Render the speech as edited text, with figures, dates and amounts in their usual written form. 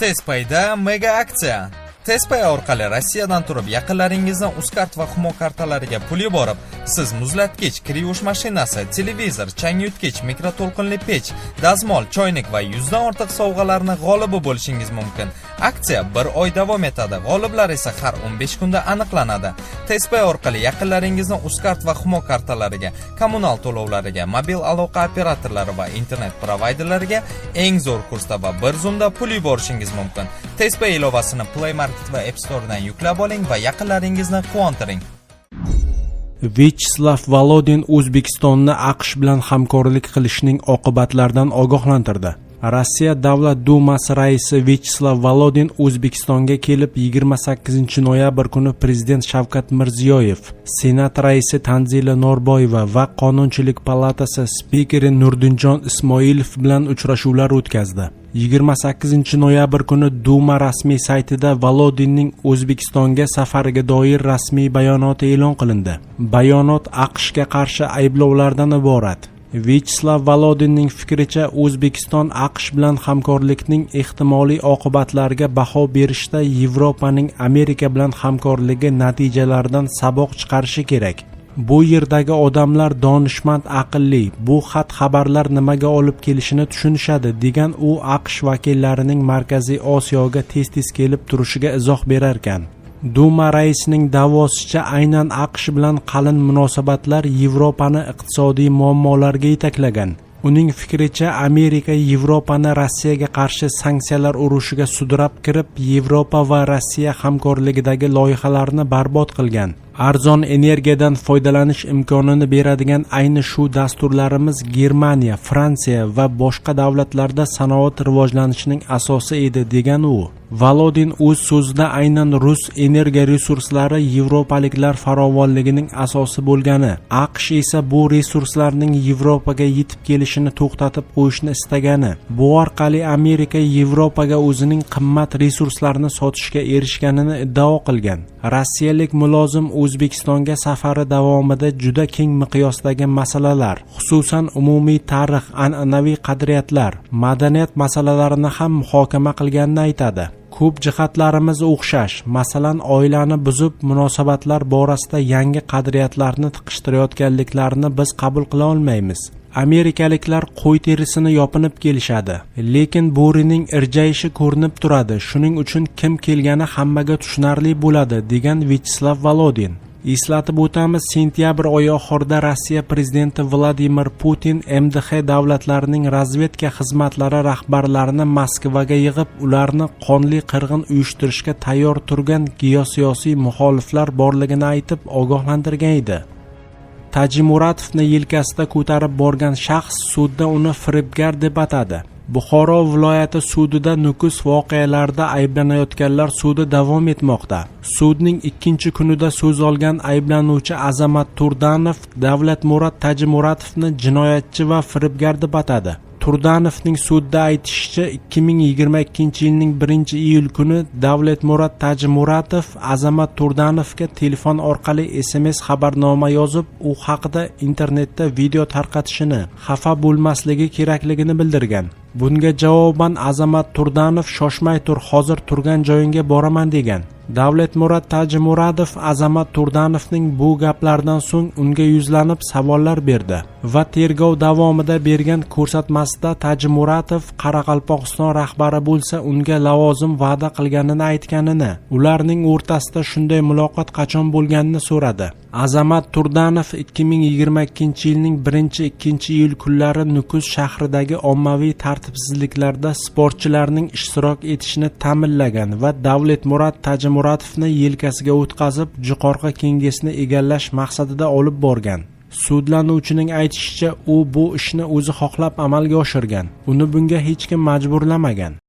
Tezpayda mega aksiya. Tezpay orqali Rossiyadan turib yaqinlaringizdan Uzcard va Humo kartalariga pul yuborib, siz muzlatgich, kir yuvish mashinasi, televizor, changyutgich, mikroto'lqinli pech, dazmol, choynak va 100 dan ortiq sovg'alarni g'olibi bo'lishingiz mumkin. Aksiya 1 oy davom etadi. G'oliblar esa har 15 kunda aniqlanadi. Tezpay orqali yaqinlaringizdan Uzcard va Humo kartalariga, kommunal to'lovlariga, mobil aloqa operatorlari va internet provayderlariga eng zo'r kursda va bir zumda pul yuborishingiz mumkin. Tezpay ilovasini Play Market va App Store'dan yuklab oling va yaqinlaringizni quvontiring. Vyacheslav Volodin O'zbekistonni AQSh bilan hamkorlik qilishning oqibatlaridan ogohlantirdi. Rossiya Davlat Dumasi raisi Vyacheslav Volodin O'zbekistonga kelib 28 noyabr kuni Prezident Shavkat Mirziyoyev, Senat raisi Tanzila Norboyeva va Qonunchilik palatasi spikeri Nurdinjon Ismoilov bilan uchrashuvlar o'tkazdi. 28 noyabr kuni Duma rasmiy saytida Volodinning O'zbekistonga safariga doir rasmiy bayonoti e'lon qilindi. Bayonot AQShga qarshi ayblovlardan iborat. Vyacheslav Volodinning fikricha, O'zbekiston AQSh bilan hamkorlikning ehtimoliy oqibatlariga baho berishda Yevropaning Amerika bilan hamkorligi natijalaridan saboq chiqarishi kerak. Bu yerdagi odamlar donishmand, aqlli. Bu xabarlar nimaga olib kelishini tushunishadi, degan u AQSh vakillarining Markaziy Osiyoga tez-tez kelib turishiga izoh berar ekan. Duma raisining da'vosicha, aynan AQSh bilan qalin munosabatlar Yevropani iqtisodiy muammolarga yetaklagan. Uning fikricha, Amerika Yevropani Rossiyaga qarshi sanksiyalar urushiga sudrab kirib, Yevropa va Rossiya hamkorligidagi loyihalarni barbod qilgan. Arzon energiyadan foydalanish imkonini beradigan ayni shu dasturlarimiz Germaniya, Fransiya va boshqa davlatlarda sanoat rivojlanishining asosi edi, degan u. Volodin o'z so'zida aynan rus energiya resurslari yevropaliklar farovonligining asosi bo'lgani, AQSh esa bu resurslarning Yevropaga yetib kelishini to'xtatib qo'yishni istagani, bu orqali Amerika Yevropaga o'zining qimmat resurslarini sotishga erishganini iddao qilgan. Rossiyalik mulozim O'zbekistonga safari davomida juda keng miqyosdagi masalalar, xususan umumiy tarix, an'anaviy qadriyatlar, madaniyat masalalarini ham muhokama qilganini aytadi. Ko'p jihatlarimiz o'xshash. Masalan, oilani buzib, munosabatlar borasida yangi qadriyatlarni tiqishtirayotganliklarini biz qabul qila olmaymiz. Amerikaliklar qo'y terisini yopinib kelishadi, lekin bo'rining irjayishi ko'rinib turadi. Shuning uchun kim kelgani hammaga tushunarli bo'ladi, degan Vyacheslav Volodin. Eslatib o'tamiz, sentyabr oyi oxirida Rossiya prezidenti Vladimir Putin MDH davlatlarining razvedka xizmatlari rahbarlarini Moskvaga yig'ib, ularni qonli qirg'in uyushtirishga tayyor turgan geosiyosiy muxoliflar borligini aytib ogohlantirgan edi. Tajimuratovni yelkasida ko'tarib borgan shaxs sudda uni firibgar deb atadi. Buxoro viloyati sudida Nukus voqealarida ayblanayotganlar sudi davom etmoqda. Sudning 2-kunida so'z olgan ayblanuvchi Azamat Turdanov Davlatmurod Tajimuratovni jinoyatchi va firibgar deb atadi. Turdanovning sudda aytishicha, 2022-yilning 1-iyul kuni Davlatmurod Tajimuratov Azamat Turdanovga telefon orqali SMS xabarnoma yozib, u haqida internetda video tarqatishini, xafa bo'lmasligi kerakligini bildirgan. Bunga javoban Azamat Turdanov shoshmay tur, hozir turgan joyingga boraman degan. Davlatmurod Tajimuratov Azamat Turdanovning bu gaplaridan so'ng unga yuzlanib savollar berdi va tergov davomida bergan ko'rsatmasida Tajimuratov Qoraqalpog'iston rahbari bo'lsa unga lavozim va'da qilganini aytganini, ularning o'rtasida shunday muloqot qachon bo'lganini so'radi. Azamat Turdanov 2022-yilning 1-2-iyul kunlari Nukus shahridagi ommaviy tartibsizliklarda sportchilarning ishtirok etishini ta'minlagan va Davlatmurod Tajimuratovni yelkasiga o'tkazib, Jo'qorg'i Kengesni egallash maqsadida olib borgan. Sudlanuvchining aytishicha, u bu ishni o'zi xohlab amalga oshirgan. Uni bunga hech kim majburlamagan.